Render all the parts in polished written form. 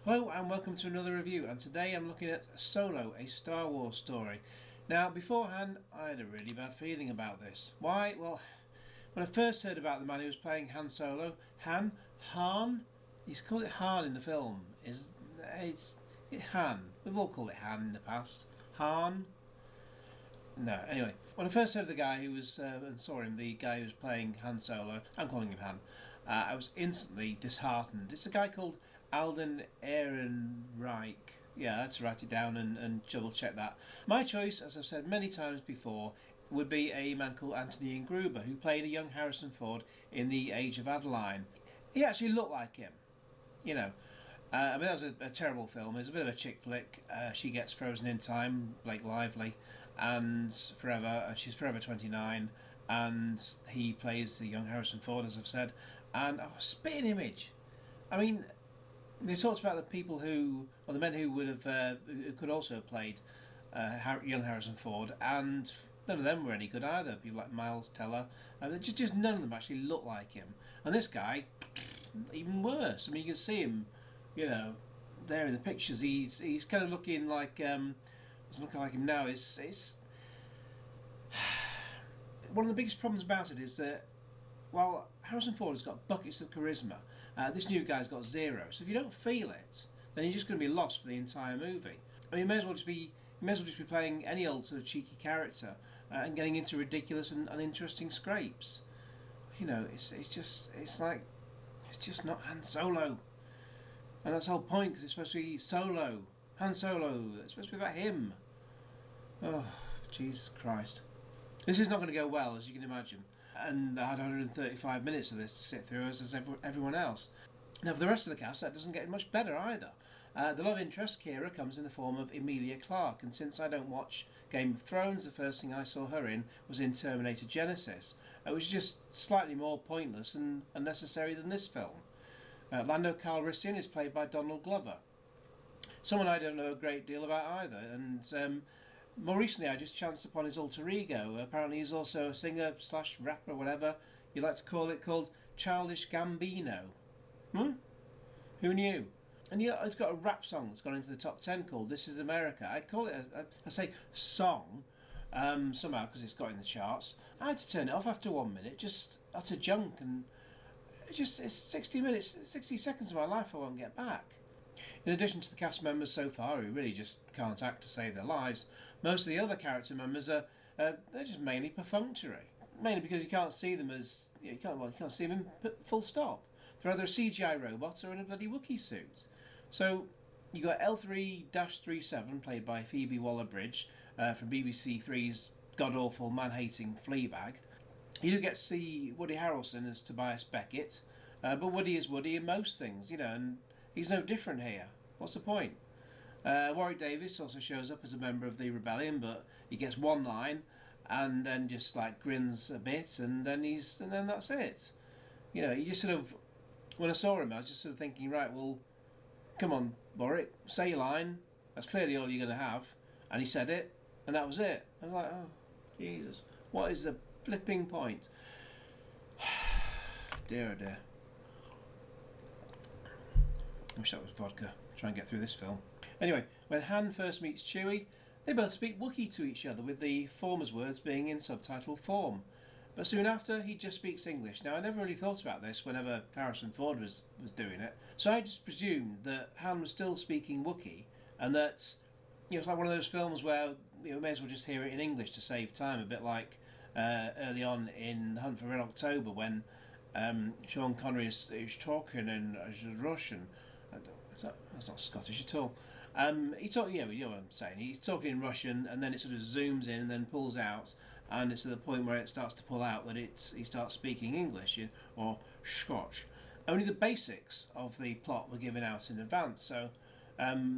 Hello and welcome to another review, and today I'm looking at Solo, a Star Wars story. Now beforehand I had a really bad feeling about this. Why? Well, when I first heard about the man who was playing Han Solo, Han, he's called it Han in the film, it's Han, we've all called it Han in the past, Han. No, anyway, when I first heard of the guy who was, and saw him, the guy who was playing Han Solo, I'm calling him Han, I was instantly disheartened. It's a guy called Alden Ehrenreich. Yeah, let's write it down and double check that. My choice, as I've said many times before, would be a man called Anthony Gruber, who played a young Harrison Ford in The Age of Adeline. He actually looked like him, you know. I mean, that was a terrible film. It was a bit of a chick flick. She gets frozen in time, Blake Lively, and she's forever 29, and he plays the young Harrison Ford, as I've said, and spitting image. I mean, they talked about the people who, or the men who would have, who could also have played young Harrison Ford, and none of them were any good either. People like Miles Teller, just none of them actually looked like him. And this guy, even worse. I mean, you can see him, you know, there in the pictures. He's kind of looking like he's looking like him now. It's one of the biggest problems about it is that while Harrison Ford has got buckets of charisma, this new guy's got zero. So if you don't feel it, then you're just going to be lost for the entire movie. I mean, you may as well just be playing any old sort of cheeky character and getting into ridiculous and uninteresting scrapes. You know, it's just not Han Solo, and that's the whole point, because it's supposed to be Solo, Han Solo. It's supposed to be about him. Oh, Jesus Christ! This is not going to go well, as you can imagine. And I had 135 minutes of this to sit through, as everyone else. Now, for the rest of the cast, that doesn't get much better either. The love interest, Kira, comes in the form of Emilia Clarke, and since I don't watch Game of Thrones, the first thing I saw her in was in Terminator Genesis, which is just slightly more pointless and unnecessary than this film. Lando Calrissian is played by Donald Glover, someone I don't know a great deal about either, and more recently I just chanced upon his alter ego. Apparently he's also a singer / rapper, whatever you like to call it, called Childish Gambino. Who knew? And yeah, it's got a rap song that's gone into the top 10 called This Is America. I call it I say song somehow because it's got in the charts. I had to turn it off after 1 minute, just utter junk, and it's 60 seconds of my life I won't get back. In addition to the cast members so far, who really just can't act to save their lives, most of the other character members are they're just mainly perfunctory. Mainly because you can't see them as you can't see them in full stop. They're either a CGI robot or in a bloody Wookiee suit. So you got L3-37 played by Phoebe Waller-Bridge from BBC Three's god awful man-hating Fleabag. You do get to see Woody Harrelson as Tobias Beckett, but Woody is Woody in most things, you know, and he's no different here. What's the point? Warwick Davis also shows up as a member of the rebellion, but he gets one line and then just like grins a bit, and then that's it. You know, he just sort of, when I saw him, I was just sort of thinking, right, well, come on, Warwick, say your line. That's clearly all you're going to have. And he said it, and that was it. I was like, oh, Jesus, what is the flipping point? Dear, oh dear. I wish that was vodka. Try and get through this film. Anyway, when Han first meets Chewie, they both speak Wookiee to each other, with the former's words being in subtitle form. But soon after, he just speaks English. Now, I never really thought about this whenever Harrison Ford was doing it, so I just presumed that Han was still speaking Wookiee, and that, you know, it's like one of those films where you may as well just hear it in English to save time, a bit like early on in The Hunt for Red October when Sean Connery is talking in Russian. That's not Scottish at all. You know what I'm saying. He's talking in Russian, and then it sort of zooms in and then pulls out, and it's at the point where it starts to pull out that he starts speaking English or Scotch. Only the basics of the plot were given out in advance, so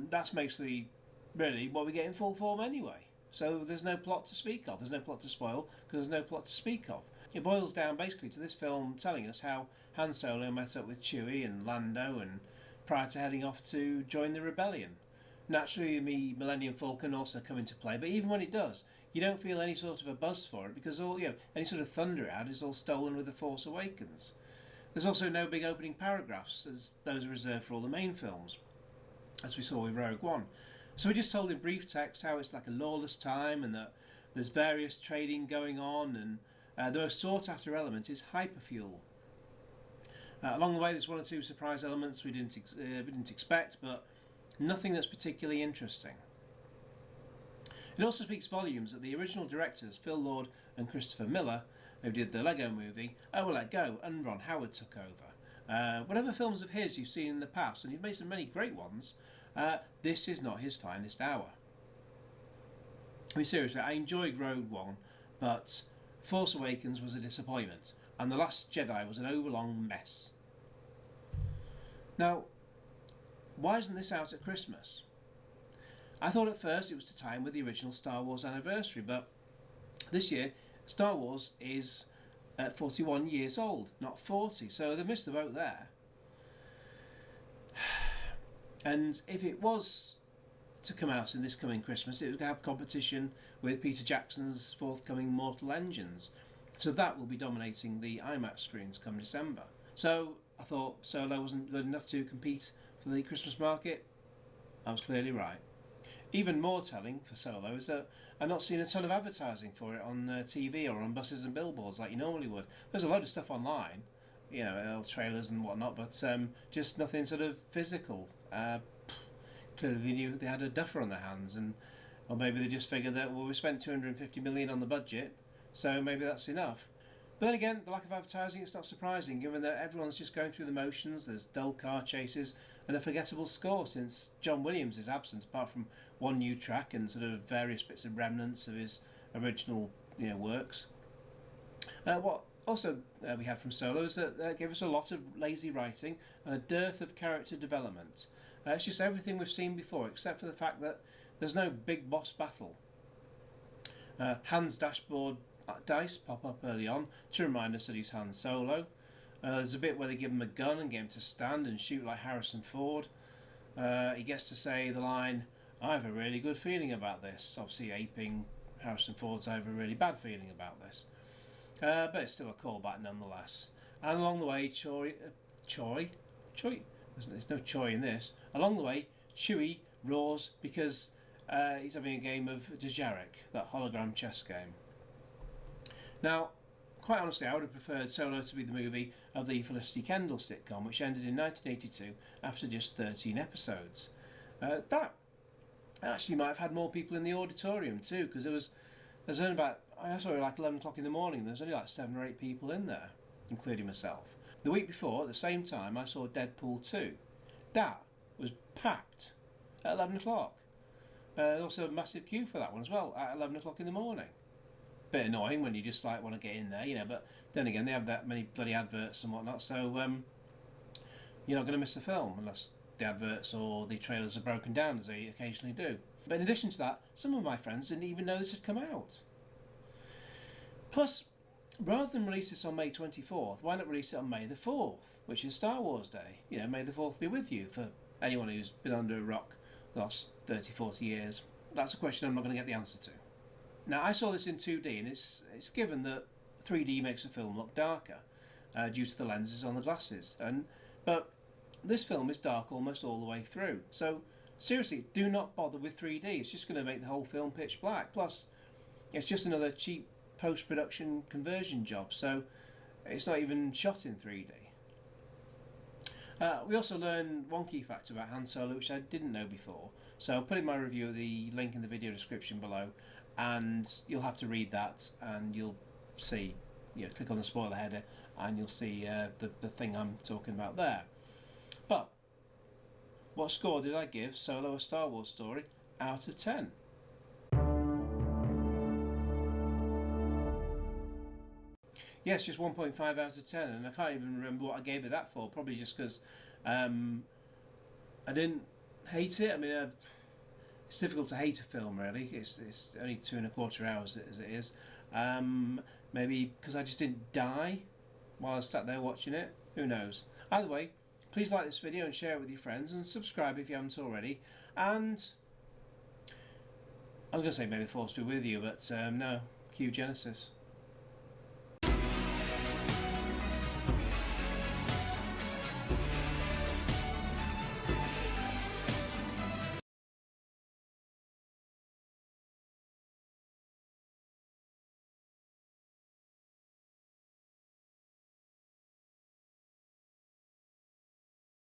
that's basically really what we get in full form anyway. So there's no plot to speak of. There's no plot to spoil because there's no plot to speak of. It boils down basically to this film telling us how Han Solo met up with Chewie and Lando, and prior to heading off to join the rebellion. Naturally, the Millennium Falcon also come into play, but even when it does, you don't feel any sort of a buzz for it, because any sort of thunder it had is all stolen with The Force Awakens. There's also no big opening paragraphs, as those are reserved for all the main films. as we saw with Rogue One. So we just told in brief text how it's like a lawless time and that there's various trading going on, and the most sought after element is hyperfuel. Along the way there's one or two surprise elements we didn't expect, but nothing that's particularly interesting. It also speaks volumes that the original directors, Phil Lord and Christopher Miller, who did the Lego movie, were let go and Ron Howard took over. Whatever films of his you've seen in the past, and he's made some many great ones, this is not his finest hour. I mean, seriously, I enjoyed Rogue One, but Force Awakens was a disappointment, and The Last Jedi was an overlong mess. Now, why isn't this out at Christmas? I thought at first it was to time with the original Star Wars anniversary, but this year Star Wars is 41 years old, not 40, so they've missed the boat there. And if it was to come out in this coming Christmas, it would have competition with Peter Jackson's forthcoming Mortal Engines, so that will be dominating the IMAX screens come December. So I thought Solo wasn't good enough to compete for the Christmas market. I was clearly right. Even more telling for Solo is that I've not seen a ton of advertising for it on TV or on buses and billboards like you normally would. There's a load of stuff online, you know, trailers and whatnot, but just nothing sort of physical. Clearly they knew they had a duffer on their hands, or maybe they just figured that, well, we spent 250 million on the budget, so maybe that's enough. But then again, the lack of advertising, it's not surprising, given that everyone's just going through the motions. There's dull car chases and a forgettable score since John Williams is absent, apart from one new track and sort of various bits of remnants of his original, works. What also we had from Solo is that gave us a lot of lazy writing and a dearth of character development. It's just everything we've seen before, except for the fact that there's no big boss battle. Han's dashboard dice pop up early on to remind us that he's Han Solo. There's a bit where they give him a gun and get him to stand and shoot like Harrison Ford. He gets to say the line, "I have a really good feeling about this," obviously aping Harrison Ford's "I have a really bad feeling about this." But it's still a callback nonetheless. And along the way, Choi, there's no Choi in this. Along the way, Chewie roars because he's having a game of Dejarik, that hologram chess game. Now, quite honestly, I would have preferred Solo to be the movie of the Felicity Kendall sitcom, which ended in 1982 after just 13 episodes. That actually might have had more people in the auditorium too, because there's only about, I saw it like 11 o'clock in the morning, there was only like 7 or 8 people in there, including myself. The week before, at the same time, I saw Deadpool 2. That was packed at 11 o'clock. Also a massive queue for that one as well, at 11 o'clock in the morning. Bit annoying when you just like want to get in there, but then again they have that many bloody adverts and whatnot, so you're not going to miss the film unless the adverts or the trailers are broken down, as they occasionally do. But in addition to that, some of my friends didn't even know this had come out. Plus, rather than release this on May 24th, why not release it on May the 4th, which is Star Wars Day? May the 4th be with you, for anyone who's been under a rock the last 30, 40 years. That's a question I'm not going to get the answer to. Now, I saw this in 2D, and it's given that 3D makes a film look darker due to the lenses on the glasses. But this film is dark almost all the way through. So, seriously, do not bother with 3D. It's just going to make the whole film pitch black. Plus, it's just another cheap post-production conversion job, so it's not even shot in 3D. We also learned one key fact about Han Solo, which I didn't know before. So I'll put in my review the link in the video description below, and you'll have to read that, and you'll see, click on the spoiler header, and you'll see the thing I'm talking about there. But what score did I give Solo: A Star Wars Story out of 10? Yes, just 1.5 out of 10, and I can't even remember what I gave it that for. Probably just because I didn't hate it. I mean, it's difficult to hate a film, really. It's only 2.25 hours as it is. Maybe because I just didn't die while I was sat there watching it. Who knows? Either way, please like this video and share it with your friends, and subscribe if you haven't already. And I was going to say may the force be with you, but no. Cue Genesis.